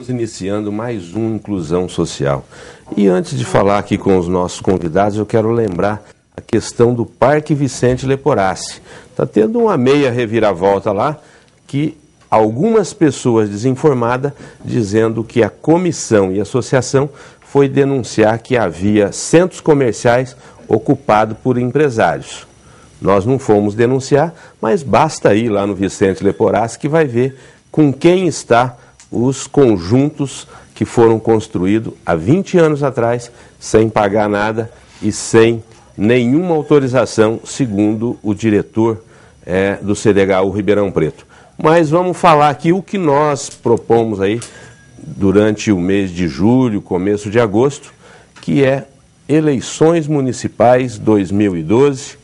Estamos iniciando mais um Inclusão Social. E antes de falar aqui com os nossos convidados, eu quero lembrar a questão do Parque Vicente Leporassi. Está tendo uma meia reviravolta lá, que algumas pessoas desinformadas dizendo que a comissão e a associação foi denunciar que havia centros comerciais ocupados por empresários. Nós não fomos denunciar, mas basta ir lá no Vicente Leporassi que vai ver com quem está os conjuntos que foram construídos há 20 anos atrás, sem pagar nada e sem nenhuma autorização, segundo o diretor do CDHU Ribeirão Preto. Mas vamos falar aqui o que nós propomos aí durante o mês de julho, começo de agosto, que é eleições municipais 2012.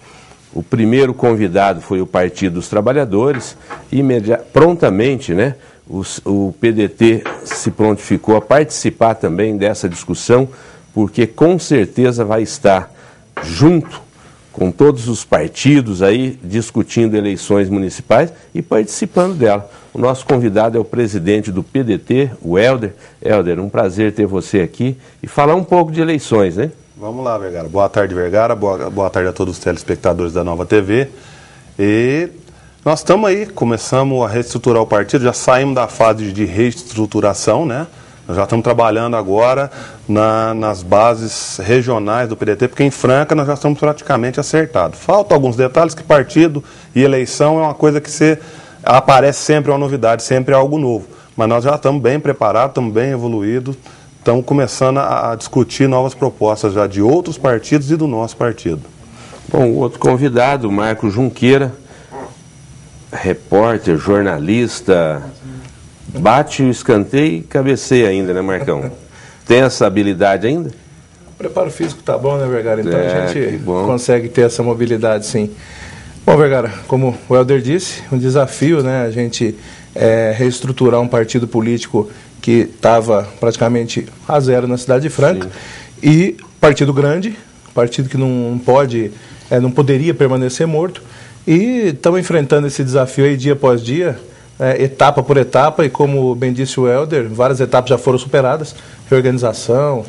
O primeiro convidado foi o Partido dos Trabalhadores, e prontamente, né, o PDT se prontificou a participar também dessa discussão, porque com certeza vai estar junto com todos os partidos aí, discutindo eleições municipais e participando dela. O nosso convidado é o presidente do PDT, o Helder. Helder, um prazer ter você aqui e falar um pouco de eleições, né? Vamos lá, Vergara. Boa tarde, Vergara. Boa tarde a todos os telespectadores da Nova TV. E nós estamos aí, começamos a reestruturar o partido, já saímos da fase de reestruturação, né? Nós já estamos trabalhando agora nas bases regionais do PDT, porque em Franca nós já estamos praticamente acertados. Faltam alguns detalhes, que partido e eleição é uma coisa que aparece sempre, é uma novidade, sempre é algo novo. Mas nós já estamos bem preparados, estamos bem evoluídos, estamos começando a discutir novas propostas já de outros partidos e do nosso partido. Bom, o outro convidado, Marco Junqueira, repórter, jornalista, bate o escanteio e cabeceia ainda, né, Marcão? Tem essa habilidade ainda? O preparo físico tá bom, né, Vergara? Então a gente consegue ter essa mobilidade, sim. Bom, Vergara, como o Helder disse, um desafio, né, a gente reestruturar um partido político que estava praticamente a zero na cidade de Franca. Sim. E partido grande, partido que não poderia permanecer morto. E estamos enfrentando esse desafio aí dia após dia, etapa por etapa, e como bem disse o Helder, várias etapas já foram superadas, reorganização,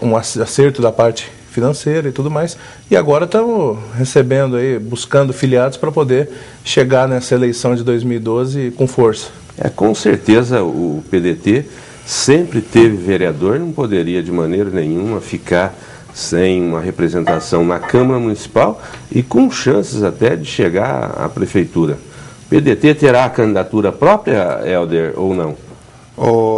um acerto da parte financeira e tudo mais, e agora estamos recebendo aí, buscando filiados para poder chegar nessa eleição de 2012 com força. Com certeza o PDT sempre teve vereador, não poderia de maneira nenhuma ficar sem uma representação na Câmara Municipal e com chances até de chegar à Prefeitura. O PDT terá a candidatura própria, Helder, ou não?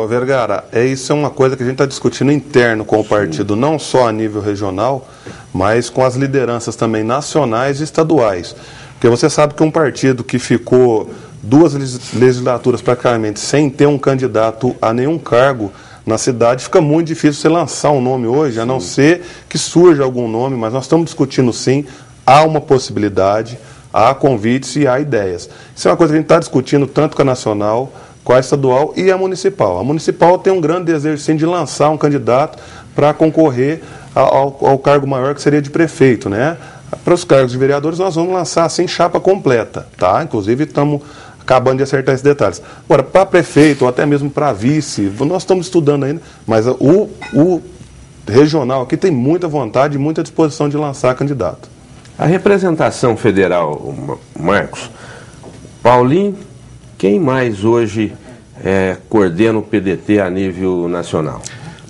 Vergara, isso é uma coisa que a gente está discutindo interno com o partido, sim, não só a nível regional, mas com as lideranças também nacionais e estaduais. Porque você sabe que um partido que ficou 2 legislaturas praticamente sem ter um candidato a nenhum cargo na cidade, fica muito difícil você lançar um nome hoje, a não ser que surja algum nome, mas nós estamos discutindo sim, há uma possibilidade, há convites e há ideias. Isso é uma coisa que a gente está discutindo tanto com a nacional, com a estadual e a municipal. A municipal tem um grande desejo sim de lançar um candidato para concorrer ao cargo maior, que seria de prefeito, né? Para os cargos de vereadores nós vamos lançar assim chapa completa, tá? Inclusive estamos acabando de acertar esses detalhes. Agora, para prefeito ou até mesmo para vice, nós estamos estudando ainda, mas o regional aqui tem muita vontade e muita disposição de lançar candidato. A representação federal, Marcos, Paulinho, quem mais hoje coordena o PDT a nível nacional?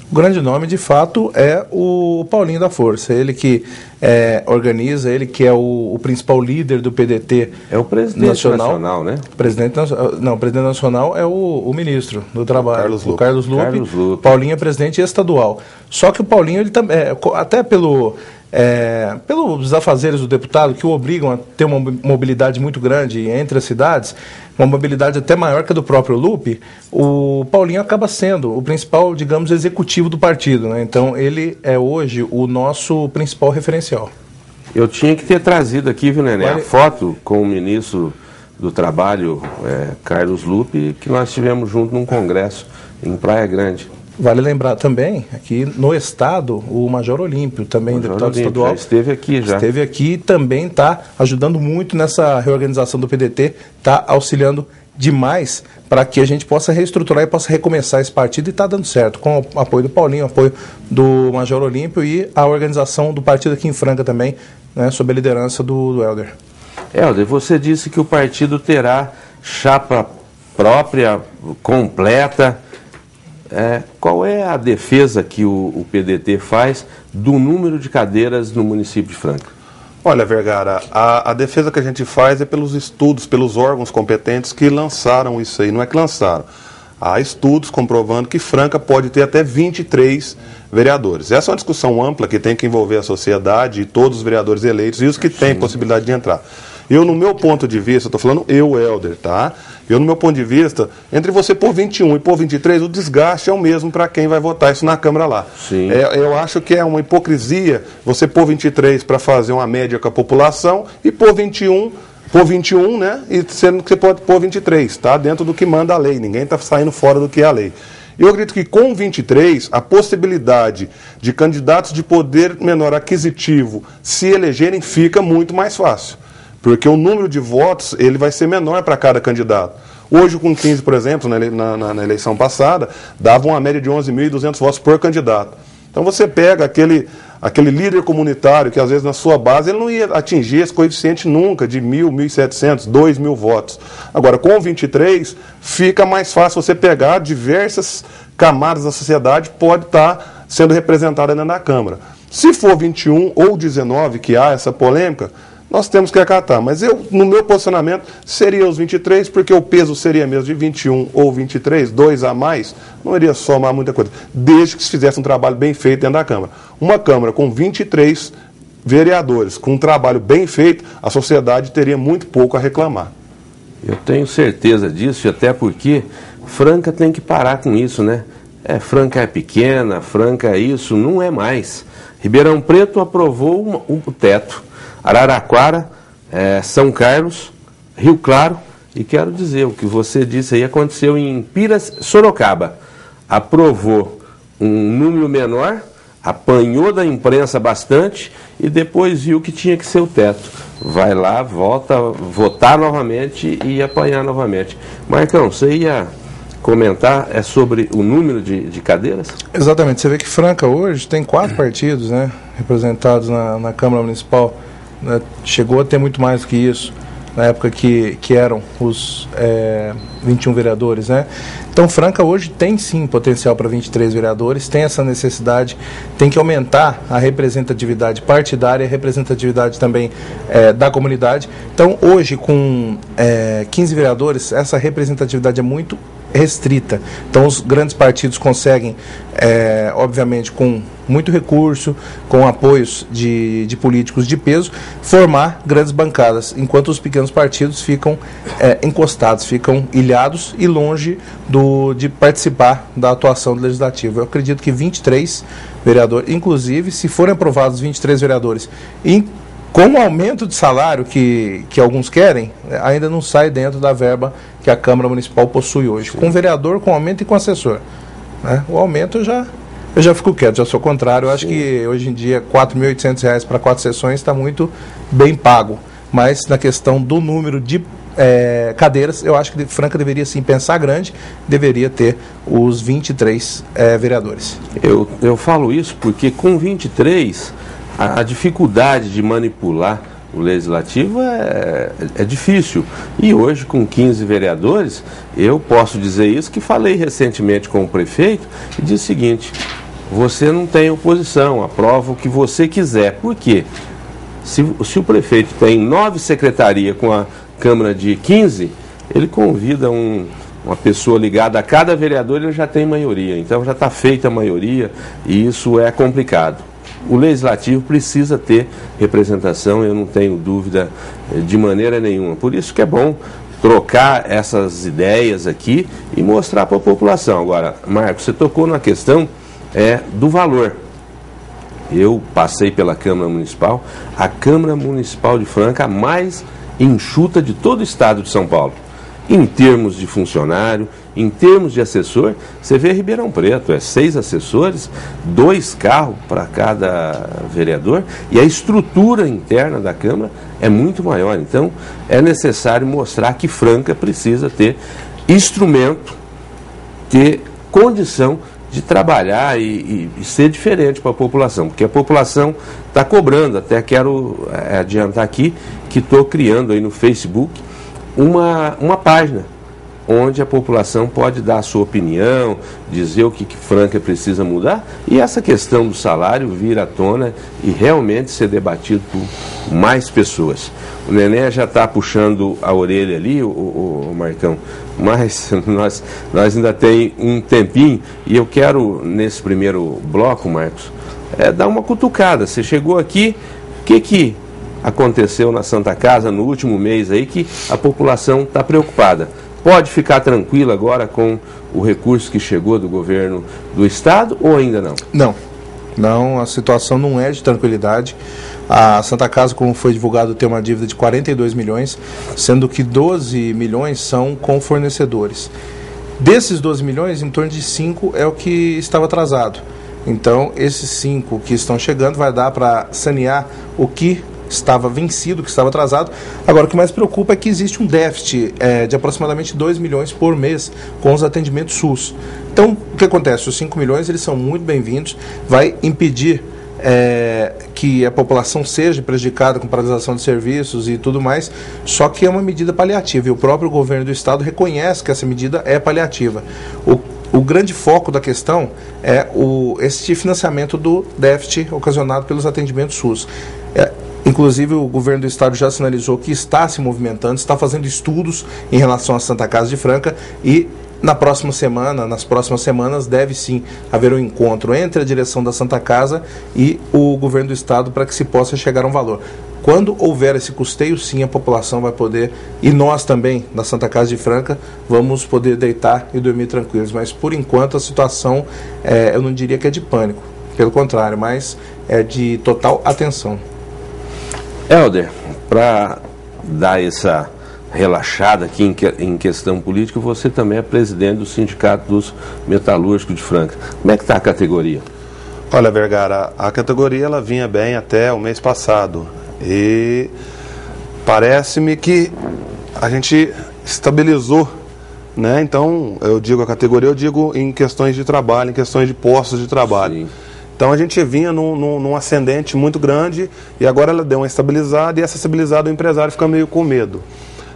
O grande nome, de fato, é o Paulinho da Força. Ele que organiza, ele que é o principal líder do PDT. É o presidente nacional, né? O presidente nacional é o ministro do Trabalho, o Carlos Lupe. Paulinho é presidente estadual. Só que o Paulinho, ele também, até pelos afazeres do deputado, que o obrigam a ter uma mobilidade muito grande entre as cidades, uma mobilidade até maior que a do próprio Lupe, o Paulinho acaba sendo o principal, digamos, executivo do partido, né? Então, ele é hoje o nosso principal referencial. Eu tinha que ter trazido aqui, viu, Nenê, a foto com o ministro do Trabalho, Carlos Lupe, que nós tivemos junto num congresso em Praia Grande. Vale lembrar também, aqui no Estado, o Major Olímpio, também deputado estadual, esteve aqui já. Esteve aqui e também está ajudando muito nessa reorganização do PDT, está auxiliando demais para que a gente possa reestruturar e possa recomeçar esse partido, e está dando certo, com o apoio do Paulinho, o apoio do Major Olímpio e a organização do partido aqui em Franca também, né, sob a liderança do Helder. Helder, você disse que o partido terá chapa própria, completa. Qual é a defesa que o PDT faz do número de cadeiras no município de Franca? Olha, Vergara, a defesa que a gente faz é pelos estudos, pelos órgãos competentes que lançaram isso aí. Não é que lançaram. Há estudos comprovando que Franca pode ter até 23 vereadores. Essa é uma discussão ampla que tem que envolver a sociedade e todos os vereadores eleitos e os que têm possibilidade de entrar. Eu, no meu ponto de vista, estou falando eu, Helder, tá? Eu, no meu ponto de vista, entre você pôr 21 e pôr 23, o desgaste é o mesmo para quem vai votar isso na Câmara lá. Sim. Eu acho que é uma hipocrisia você pôr 23 para fazer uma média com a população e pôr 21, né? E sendo que você pode pôr 23, tá? Dentro do que manda a lei. Ninguém está saindo fora do que é a lei. Eu acredito que com 23, a possibilidade de candidatos de poder menor aquisitivo se elegerem fica muito mais fácil. Porque o número de votos ele vai ser menor para cada candidato. Hoje, com 15, por exemplo, na eleição passada, dava uma média de 11.200 votos por candidato. Então você pega aquele líder comunitário que às vezes na sua base ele não ia atingir esse coeficiente nunca de 1.000, 1.700, 2.000 votos. Agora, com 23, fica mais fácil você pegar diversas camadas da sociedade, pode estar sendo representada dentro da Câmara. Se for 21 ou 19, que há essa polêmica, nós temos que acatar, mas no meu posicionamento, seria os 23, porque o peso seria mesmo de 21 ou 23, 2 a mais, não iria somar muita coisa, desde que se fizesse um trabalho bem feito dentro da Câmara. Uma Câmara com 23 vereadores, com um trabalho bem feito, a sociedade teria muito pouco a reclamar. Eu tenho certeza disso, até porque Franca tem que parar com isso, né? Franca é pequena, Franca é isso, não é mais. Ribeirão Preto aprovou o teto. Araraquara, São Carlos, Rio Claro, e quero dizer, o que você disse aí aconteceu em Sorocaba. Aprovou um número menor, apanhou da imprensa bastante e depois viu que tinha que ser o teto. Vai lá, volta, votar novamente e apanhar novamente. Marcão, você ia comentar sobre o número de cadeiras? Exatamente, você vê que Franca hoje tem 4 partidos, né, representados na Câmara Municipal. Chegou a ter muito mais do que isso na época que eram os 21 vereadores, né? Então Franca hoje tem sim potencial para 23 vereadores, tem essa necessidade, tem que aumentar a representatividade partidária e a representatividade também da comunidade. Então hoje com 15 vereadores essa representatividade é muito restrita. Então os grandes partidos conseguem, obviamente com muito recurso, com apoios de políticos de peso, formar grandes bancadas, enquanto os pequenos partidos ficam encostados, ficam ilhados e longe de participar da atuação do Legislativo. Eu acredito que 23 vereadores, inclusive se forem aprovados 23 vereadores, com o aumento de salário que alguns querem, ainda não sai dentro da verba que a Câmara Municipal possui hoje. Sim. Com vereador, com aumento e com assessor. Né? O aumento eu já fico quieto, já sou contrário. Eu acho que hoje em dia R$ 4.800 para 4 sessões está muito bem pago. Mas na questão do número de cadeiras, eu acho que Franca deveria sim pensar grande, deveria ter os 23 vereadores. Eu falo isso porque com 23... A dificuldade de manipular o Legislativo é difícil. E hoje, com 15 vereadores, eu posso dizer isso, que falei recentemente com o prefeito e disse o seguinte: você não tem oposição, aprova o que você quiser. Por quê? Se o prefeito tem 9 secretarias com a Câmara de 15, ele convida uma pessoa ligada a cada vereador, ele já tem maioria. Então já está feita a maioria e isso é complicado. O Legislativo precisa ter representação, eu não tenho dúvida de maneira nenhuma. Por isso que é bom trocar essas ideias aqui e mostrar para a população. Agora, Marcos, você tocou na questão do valor. Eu passei pela Câmara Municipal, a Câmara Municipal de Franca, a mais enxuta de todo o estado de São Paulo. em termos de funcionário, em termos de assessor. Você vê Ribeirão Preto, 6 assessores, 2 carros para cada vereador, e a estrutura interna da Câmara é muito maior. Então, é necessário mostrar que Franca precisa ter instrumento, ter condição de trabalhar e ser diferente para a população, porque a população está cobrando. Até quero adiantar aqui que estou criando aí no Facebook uma página onde a população pode dar a sua opinião, dizer o que Franca precisa mudar, e essa questão do salário vir à tona e realmente ser debatido por mais pessoas. O Nené já está puxando a orelha ali, o Marcão, mas nós ainda tem um tempinho, e eu quero, nesse primeiro bloco, Marcos, dar uma cutucada. Você chegou aqui, o que aconteceu na Santa Casa no último mês aí que a população está preocupada? Pode ficar tranquila agora com o recurso que chegou do governo do estado ou ainda não? Não, a situação não é de tranquilidade. A Santa Casa, como foi divulgado, tem uma dívida de 42 milhões, sendo que 12 milhões são com fornecedores. Desses 12 milhões, em torno de 5 é o que estava atrasado. Então, esses 5 que estão chegando vai dar para sanear o que estava vencido, que estava atrasado. Agora, o que mais preocupa é que existe um déficit de aproximadamente 2 milhões por mês com os atendimentos SUS. Então, o que acontece? Os 5 milhões, eles são muito bem-vindos, vai impedir que a população seja prejudicada com paralisação de serviços e tudo mais, só que é uma medida paliativa, e o próprio governo do estado reconhece que essa medida é paliativa. O grande foco da questão é esse financiamento do déficit ocasionado pelos atendimentos SUS. Inclusive, o governo do estado já sinalizou que está se movimentando, está fazendo estudos em relação à Santa Casa de Franca, e nas próximas semanas, deve sim haver um encontro entre a direção da Santa Casa e o governo do estado para que se possa chegar a um valor. Quando houver esse custeio, sim, a população vai poder, e nós também, na Santa Casa de Franca, vamos poder deitar e dormir tranquilos. Mas, por enquanto, a situação, eu não diria que é de pânico, pelo contrário, mas é de total atenção. Helder, para dar essa relaxada aqui em questão política, você também é presidente do Sindicato dos Metalúrgicos de Franca. Como é que está a categoria? Olha, Vergara, a categoria ela vinha bem até o mês passado, e parece-me que a gente estabilizou, né? Então, eu digo a categoria, eu digo em questões de trabalho, em questões de postos de trabalho. Sim. Então a gente vinha num ascendente muito grande, e agora ela deu uma estabilizada, e essa estabilizada o empresário fica meio com medo.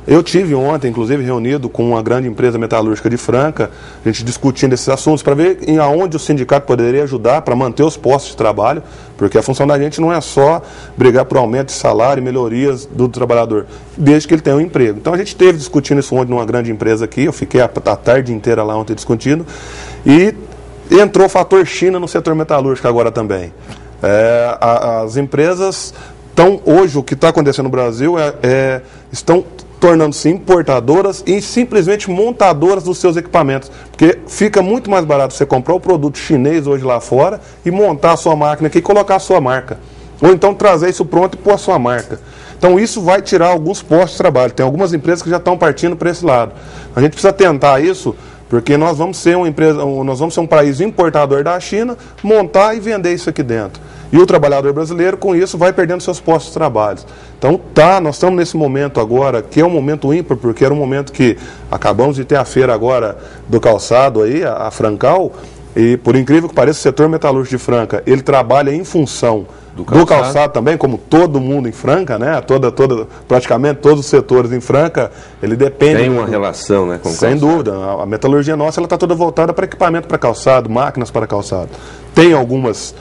Eu tive ontem, inclusive, reunido com uma grande empresa metalúrgica de Franca, a gente discutindo esses assuntos para ver aonde o sindicato poderia ajudar para manter os postos de trabalho, porque a função da gente não é só brigar por aumento de salário e melhorias do trabalhador, desde que ele tenha um emprego. Então a gente esteve discutindo isso ontem numa grande empresa aqui, eu fiquei a tarde inteira lá ontem discutindo, e entrou o fator China no setor metalúrgico agora também. As empresas estão, hoje, o que está acontecendo no Brasil estão tornando-se importadoras e simplesmente montadoras dos seus equipamentos. Porque fica muito mais barato você comprar o produto chinês hoje lá fora e montar a sua máquina aqui e colocar a sua marca. Ou então trazer isso pronto e pôr a sua marca. Então isso vai tirar alguns postos de trabalho. Tem algumas empresas que já estão partindo para esse lado. A gente precisa tentar isso, porque nós vamos ser um país importador da China, montar e vender isso aqui dentro. E o trabalhador brasileiro, com isso, vai perdendo seus postos de trabalho. Então, nós estamos nesse momento agora, que é um momento ímpar, porque era um momento que acabamos de ter a feira agora do calçado aí, a Francal, e por incrível que pareça, o setor metalúrgico de Franca, ele trabalha em função do calçado também, como todo mundo em Franca, né? Praticamente todos os setores em Franca, ele depende. Tem uma relação, né, com o calçado. Sem dúvida. A metalurgia nossa, ela está toda voltada para equipamento para calçado, máquinas para calçado. Tem algumas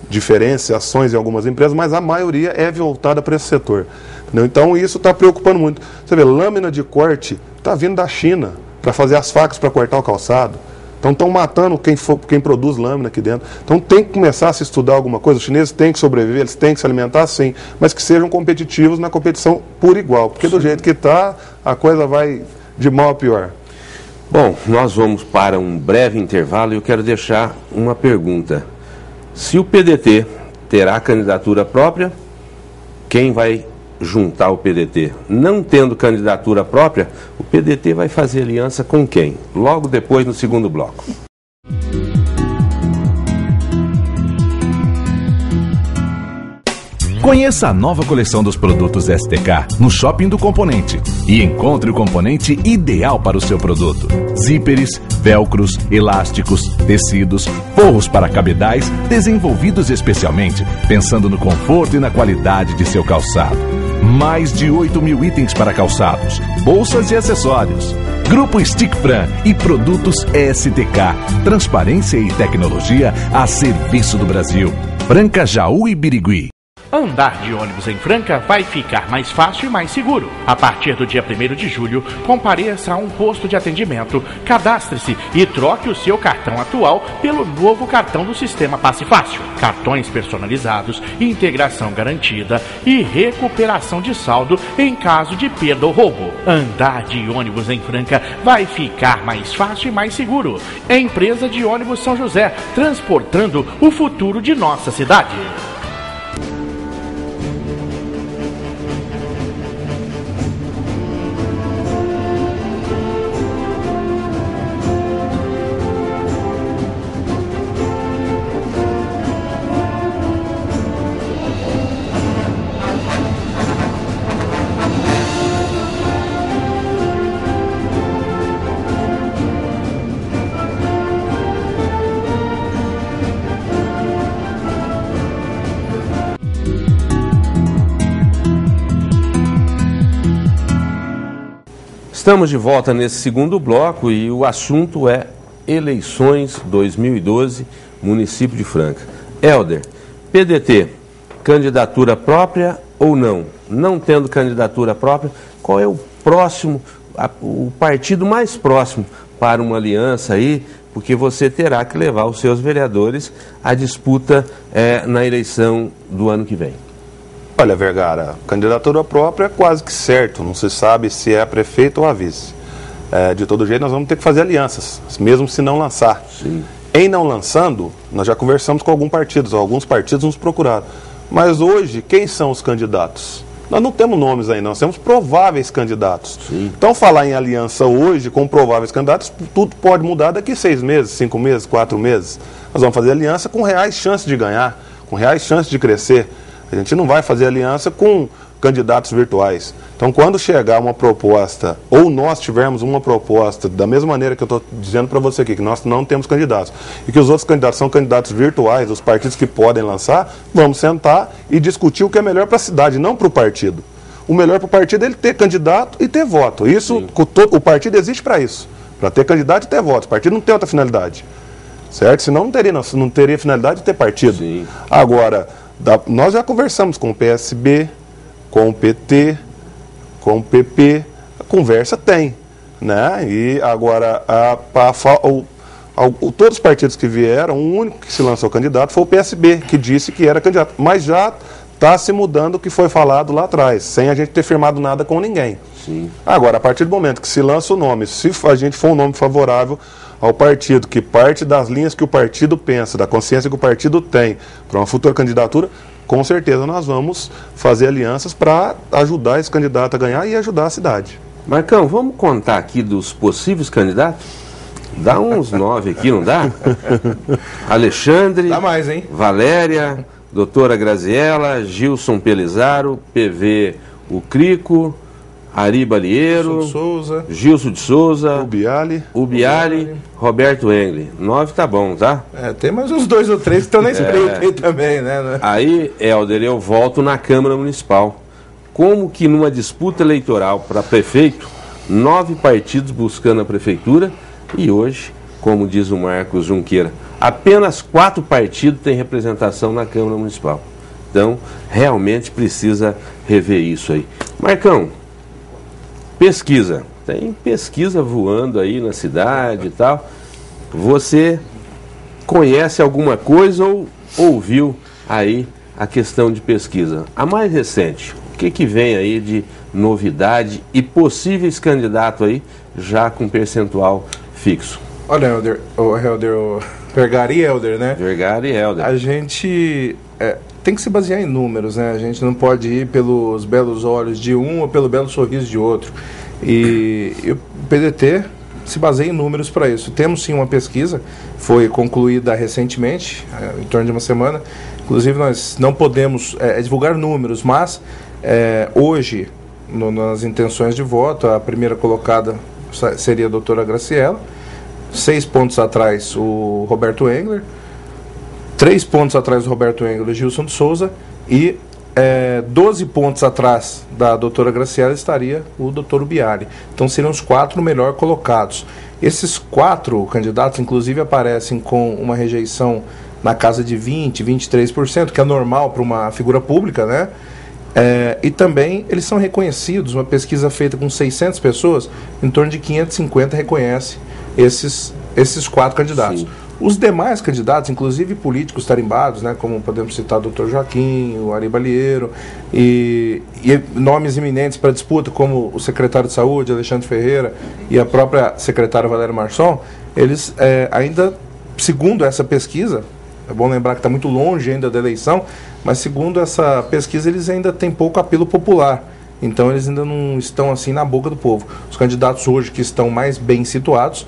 diferenciações em algumas empresas, mas a maioria é voltada para esse setor. Entendeu? Então isso está preocupando muito. Você vê, lâmina de corte está vindo da China para fazer as facas para cortar o calçado. Então estão matando quem produz lâmina aqui dentro. Então tem que começar a se estudar alguma coisa. Os chineses têm que sobreviver, eles têm que se alimentar, sim, mas que sejam competitivos na competição por igual, porque do jeito que está, a coisa vai de mal a pior. Bom, nós vamos para um breve intervalo e eu quero deixar uma pergunta. Se o PDT terá candidatura própria, quem vai juntar o PDT? Não tendo candidatura própria, o PDT vai fazer aliança com quem? Logo depois, no segundo bloco. Conheça a nova coleção dos produtos STK no Shopping do Componente e encontre o componente ideal para o seu produto. Zíperes, velcros, elásticos, tecidos, forros para cabedais, desenvolvidos especialmente pensando no conforto e na qualidade de seu calçado. Mais de 8.000 itens para calçados, bolsas e acessórios. Grupo Stickfran e produtos STK. Transparência e tecnologia a serviço do Brasil. Franca, Jaú e Birigui. Andar de ônibus em Franca vai ficar mais fácil e mais seguro. A partir do dia 1º de julho, compareça a um posto de atendimento, cadastre-se e troque o seu cartão atual pelo novo cartão do sistema Passe Fácil. Cartões personalizados, integração garantida e recuperação de saldo em caso de perda ou roubo. Andar de ônibus em Franca vai ficar mais fácil e mais seguro. É Empresa de Ônibus São José, transportando o futuro de nossa cidade. Estamos de volta nesse segundo bloco e o assunto é eleições 2012, município de Franca. Helder, PDT, candidatura própria ou não? Não tendo candidatura própria, qual é o próximo, o partido mais próximo para uma aliança aí? Porque você terá que levar os seus vereadores à disputa na eleição do ano que vem. Olha, Vergara, candidatura própria é quase que certo, não se sabe se é a prefeito ou a vice. De todo jeito, nós vamos ter que fazer alianças, mesmo se não lançar. Sim. Em não lançando, nós já conversamos com alguns partidos nos procuraram. Mas hoje, quem são os candidatos? Nós não temos nomes ainda, nós temos prováveis candidatos. Sim. Então, falar em aliança hoje com prováveis candidatos, tudo pode mudar daqui 6 meses, 5 meses, 4 meses. Nós vamos fazer aliança com reais chances de ganhar, com reais chances de crescer. A gente não vai fazer aliança com candidatos virtuais. Então, quando chegar uma proposta, ou nós tivermos uma proposta, da mesma maneira que eu estou dizendo para você aqui, que nós não temos candidatos, e que os outros candidatos são candidatos virtuais, os partidos que podem lançar, vamos sentar e discutir o que é melhor para a cidade, não para o partido. O melhor para o partido é ele ter candidato e ter voto. Isso, o partido existe para isso, para ter candidato e ter voto. O partido não tem outra finalidade, certo? Senão não teria finalidade de ter partido. Sim. Agora, nós já conversamos com o PSB, com o PT, com o PP, a conversa tem, né? E agora, todos os partidos que vieram, o único que se lançou candidato foi o PSB, que disse que era candidato, mas já está se mudando o que foi falado lá atrás, sem a gente ter firmado nada com ninguém. Sim. Agora, a partir do momento que se lança o nome, se a gente for um nome favorável ao partido, que parte das linhas que o partido pensa, da consciência que o partido tem para uma futura candidatura, com certeza nós vamos fazer alianças para ajudar esse candidato a ganhar e ajudar a cidade. Marcão, vamos contar aqui dos possíveis candidatos? Dá uns 9 aqui, não dá? Alexandre, dá mais, hein? Valéria, doutora Graziella, Gilson Pelizaro, PV O Crico, Ari Balieiro, Gilson de Souza, Ubiali, Roberto Engli. 9 tá bom, tá? Tem mais uns 2 ou 3 que estão nesse meio aí também, né? Aí, Helder, eu volto na Câmara Municipal. Como que numa disputa eleitoral para prefeito, 9 partidos buscando a prefeitura e hoje, como diz o Marcos Junqueira, apenas 4 partidos têm representação na Câmara Municipal. Então, realmente precisa rever isso aí. Marcão, pesquisa. Tem pesquisa voando aí na cidade e tal. Você conhece alguma coisa ou ouviu aí a questão de pesquisa? A mais recente, o que vem aí de novidade e possíveis candidatos aí já com percentual fixo? Olha, Vergara e Helder, né? Vergara e Helder. A gente... tem que se basear em números, né? A gente não pode ir pelos belos olhos de um ou pelo belo sorriso de outro. E o PDT se baseia em números para isso. Temos sim uma pesquisa, foi concluída recentemente, em torno de uma semana. Inclusive nós não podemos divulgar números, mas hoje, nas intenções de voto, a primeira colocada seria a doutora Graciela, 6 pontos atrás o Roberto Engler, 3 pontos atrás do Roberto Engler, o Gilson de Souza, e 12 pontos atrás da doutora Graciela estaria o doutor Biali. Então seriam os 4 melhor colocados. Esses 4 candidatos, inclusive, aparecem com uma rejeição na casa de 20%, 23%, que é normal para uma figura pública, né? E também eles são reconhecidos, uma pesquisa feita com 600 pessoas, em torno de 550 reconhece esses 4 candidatos. Sim. Os demais candidatos, inclusive políticos tarimbados, né, como podemos citar o Dr. Joaquim, o Ari Balieiro, e nomes iminentes para disputa, como o secretário de Saúde, Alexandre Ferreira, e a própria secretária Valéria Marçom, eles ainda, segundo essa pesquisa, é bom lembrar que está muito longe ainda da eleição, mas segundo essa pesquisa eles ainda têm pouco apelo popular. Então eles ainda não estão assim na boca do povo. Os candidatos hoje que estão mais bem situados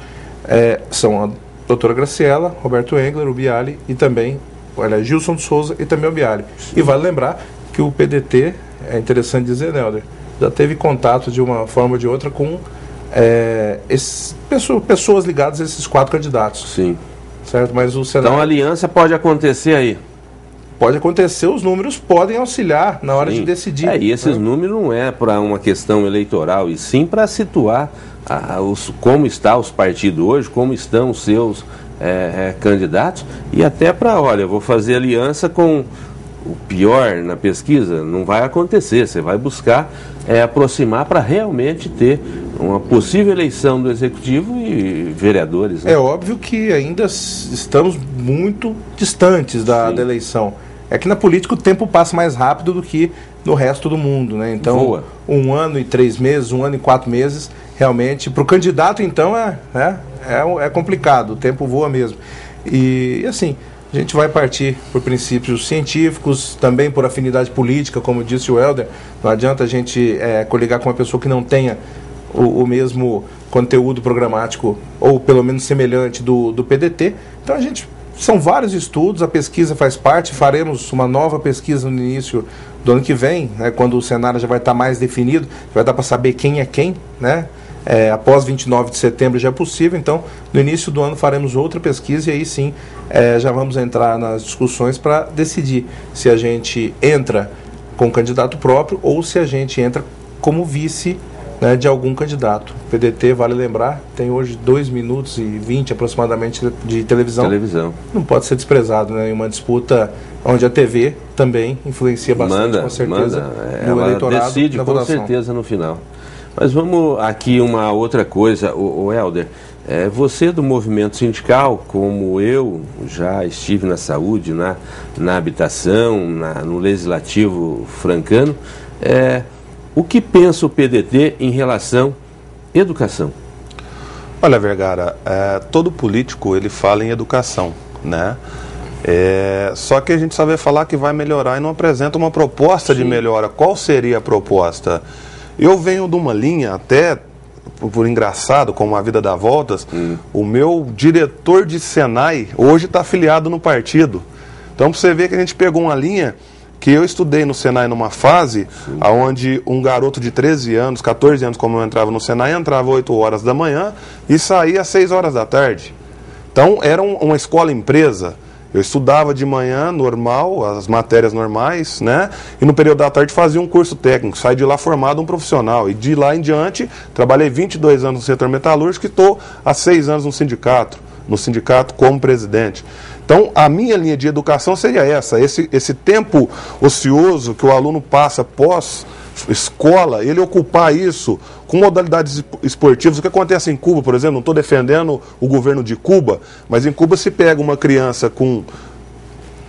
são a doutora Graciela, Roberto Engler, o Biali e também Gilson de Souza e também o Biali. E vale lembrar que o PDT, é interessante dizer, né, Helder, já teve contato de uma forma ou de outra com pessoas ligadas a esses 4 candidatos. Sim. Certo? Mas o Senado... Então a aliança pode acontecer aí? Pode acontecer, os números podem auxiliar na hora de decidir. E esses números não é para uma questão eleitoral, e sim para situar como estão os partidos hoje, como estão os seus candidatos, e até para, olha, eu vou fazer aliança com o pior na pesquisa, não vai acontecer, você vai buscar aproximar para realmente ter uma possível eleição do Executivo e vereadores. Né? É óbvio que ainda estamos muito distantes da eleição. É que na política o tempo passa mais rápido do que no resto do mundo, né? Então, voa. 1 ano e 3 meses, 1 ano e 4 meses, realmente, para o candidato, então, é complicado, o tempo voa mesmo. E assim, a gente vai partir por princípios científicos, também por afinidade política, como disse o Helder. Não adianta a gente coligar com uma pessoa que não tenha o mesmo conteúdo programático, ou pelo menos semelhante do PDT. Então são vários estudos, a pesquisa faz parte, faremos uma nova pesquisa no início do ano que vem, né, quando o cenário já vai estar mais definido, vai dar para saber quem é quem, né? Após 29 de setembro já é possível, então no início do ano faremos outra pesquisa e aí sim já vamos entrar nas discussões para decidir se a gente entra com candidato próprio ou se a gente entra como vice, né, de algum candidato. O PDT, vale lembrar, tem hoje 2 minutos e 20 aproximadamente de televisão. Não pode ser desprezado, né, em uma disputa onde a TV também influencia bastante, com certeza, no eleitorado, decide na com votação. Certeza no final. Mas vamos aqui uma outra coisa, o Helder. Você do movimento sindical, como eu, já estive na saúde, na habitação, no legislativo francano, o que pensa o PDT em relação à educação? Olha, Vergara, todo político ele fala em educação, né? Só que a gente só vai falar que vai melhorar e não apresenta uma proposta de melhora. Qual seria a proposta? Eu venho de uma linha, até por engraçado, como a vida dá voltas, o meu diretor de Senai hoje está afiliado no partido. Então, para você ver que a gente pegou uma linha que eu estudei no Senai numa fase onde um garoto de 13 anos, 14 anos, como eu entrava no Senai, entrava 8 horas da manhã e saía às 6 horas da tarde. Então, era uma escola empresa. Eu estudava de manhã, normal, as matérias normais, né? E no período da tarde fazia um curso técnico, saí de lá formado um profissional. E de lá em diante, trabalhei 22 anos no setor metalúrgico e estou há 6 anos no sindicato como presidente. Então, a minha linha de educação seria esse tempo ocioso que o aluno passa pós-escola, ele ocupar isso com modalidades esportivas. O que acontece em Cuba, por exemplo, não estou defendendo o governo de Cuba, mas em Cuba se pega uma criança com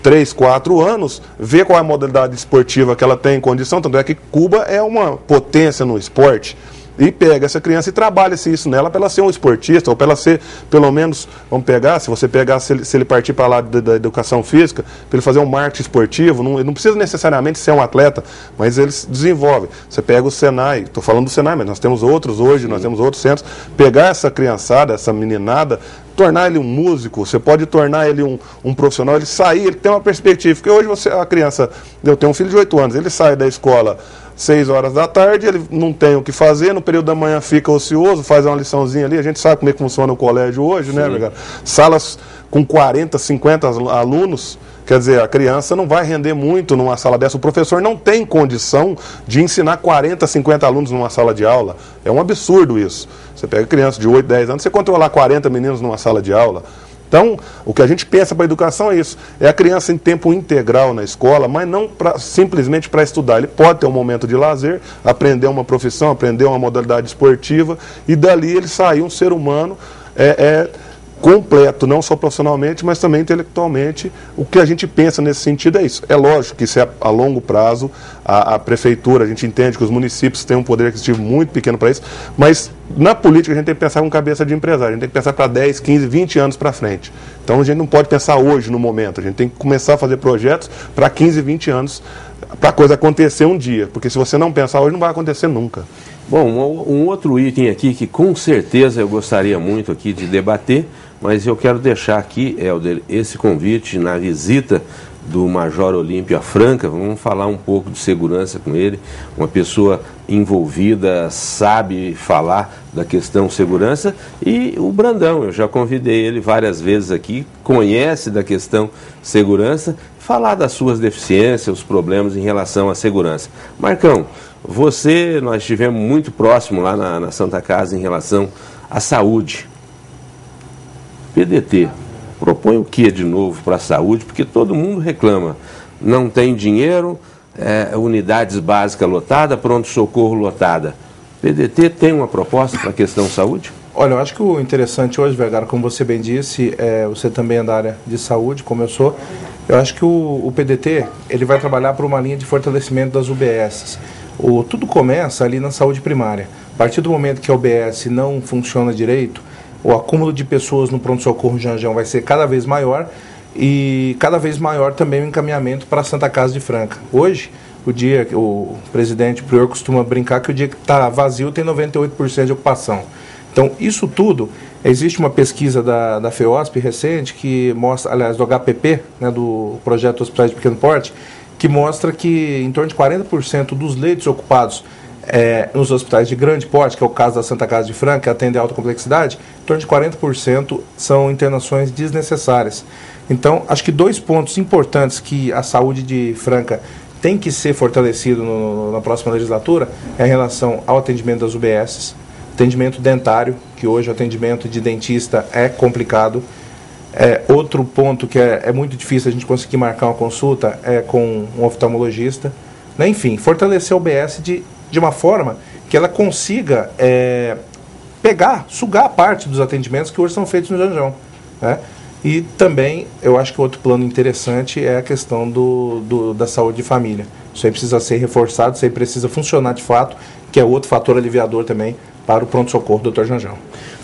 3, 4 anos, vê qual é a modalidade esportiva que ela tem em condição, tanto é que Cuba é uma potência no esporte. e pega essa criança e trabalha-se isso nela para ela ser um esportista, ou para ela ser, pelo menos, vamos pegar, se ele partir para lá da educação física, para ele fazer um marketing esportivo, não precisa necessariamente ser um atleta, mas ele se desenvolve. Você pega o Senai, estou falando do Senai, mas nós temos outros hoje, nós temos outros centros, pegar essa criançada, essa meninada, tornar ele um músico, você pode tornar ele um profissional, ele sair, ele tem uma perspectiva, porque hoje a criança, eu tenho um filho de 8 anos, ele sai da escola 6 horas da tarde, ele não tem o que fazer, no período da manhã fica ocioso, faz uma liçãozinha ali, a gente sabe como é que funciona o colégio hoje, né, Vergara? Salas com 40, 50 alunos, quer dizer, a criança não vai render muito numa sala dessa, o professor não tem condição de ensinar 40, 50 alunos numa sala de aula, é um absurdo isso. Você pega criança de 8, 10 anos, você controlar 40 meninos numa sala de aula. Então, o que a gente pensa para a educação é isso, é a criança em tempo integral na escola, mas não simplesmente para estudar. Ele pode ter um momento de lazer, aprender uma profissão, aprender uma modalidade esportiva, e dali ele sair um ser humano completo, não só profissionalmente, mas também intelectualmente. O que a gente pensa nesse sentido é isso. É lógico que isso é a longo prazo, a prefeitura, a gente entende que os municípios têm um poder aquisitivo muito pequeno para isso, mas na política a gente tem que pensar com cabeça de empresário, a gente tem que pensar para 10, 15, 20 anos para frente. Então a gente não pode pensar hoje, no momento, a gente tem que começar a fazer projetos para 15, 20 anos, para a coisa acontecer um dia, porque se você não pensar hoje, não vai acontecer nunca. Bom, um outro item aqui que com certeza eu gostaria muito aqui de debater, mas eu quero deixar aqui, Helder, esse convite na visita do Major Olímpio Franca. Vamos falar um pouco de segurança com ele, uma pessoa envolvida, sabe falar da questão segurança, e o Brandão, eu já convidei ele várias vezes aqui, conhece da questão segurança, falar das suas deficiências, os problemas em relação à segurança. Marcão, nós estivemos muito próximo lá na Santa Casa em relação à saúde. PDT propõe o que de novo para a saúde? Porque todo mundo reclama, não tem dinheiro, unidades básicas lotadas, pronto-socorro lotada. PDT tem uma proposta para a questão saúde? Olha, eu acho que o interessante hoje, Vergara, como você bem disse, você também é da área de saúde, como eu sou, eu acho que o PDT ele vai trabalhar por uma linha de fortalecimento das UBSs. Tudo começa ali na saúde primária. A partir do momento que a UBS não funciona direito, o acúmulo de pessoas no pronto-socorro Janjão vai ser cada vez maior e cada vez maior também o encaminhamento para a Santa Casa de Franca. Hoje, o presidente Prior costuma brincar que o dia que está vazio tem 98% de ocupação. Então, isso tudo, existe uma pesquisa da FEOSP recente, que mostra, aliás, do HPP, né, do Projeto Hospitais de Pequeno Porte, que mostra que em torno de 40% dos leitos ocupados nos hospitais de grande porte, que é o caso da Santa Casa de Franca, que atende a alta complexidade, em torno de 40% são internações desnecessárias. Então, acho que 2 pontos importantes que a saúde de Franca tem que ser fortalecido na próxima legislatura é em relação ao atendimento das UBSs, atendimento dentário, que hoje o atendimento de dentista é complicado. Outro ponto que é muito difícil a gente conseguir marcar uma consulta é com um oftalmologista. Enfim, fortalecer a UBS de uma forma que ela consiga sugar parte dos atendimentos que hoje são feitos no Janjão, né? E também, eu acho que outro plano interessante é a questão da saúde de família. Isso aí precisa ser reforçado, isso aí precisa funcionar de fato, que é outro fator aliviador também para o pronto-socorro do Dr. Janjão.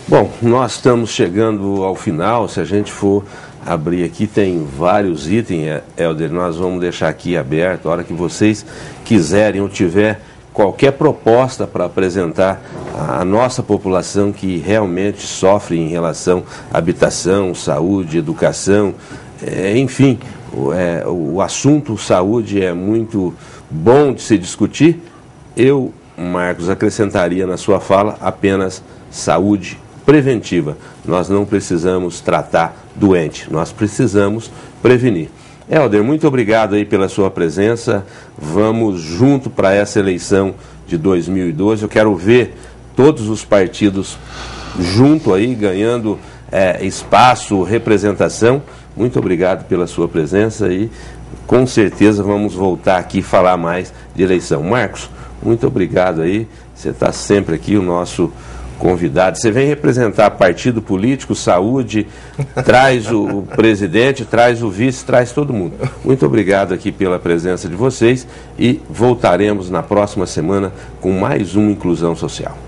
Bom, nós estamos chegando ao final. Se a gente for abrir aqui, tem vários itens, Helder, nós vamos deixar aqui aberto, a hora que vocês quiserem ou tiver qualquer proposta para apresentar à nossa população que realmente sofre em relação à habitação, saúde, educação, enfim, o assunto saúde é muito bom de se discutir. Eu, Marcos, acrescentaria na sua fala apenas saúde preventiva. Nós não precisamos tratar doente, nós precisamos prevenir. Helder, muito obrigado aí pela sua presença. Vamos junto para essa eleição de 2012. Eu quero ver todos os partidos junto aí, ganhando espaço, representação. Muito obrigado pela sua presença e com certeza vamos voltar aqui e falar mais de eleição. Marcos, muito obrigado aí. Você está sempre aqui, o nosso convidado. Você vem representar partido político, saúde, traz o presidente, traz o vice, traz todo mundo. Muito obrigado aqui pela presença de vocês e voltaremos na próxima semana com mais uma Inclusão Social.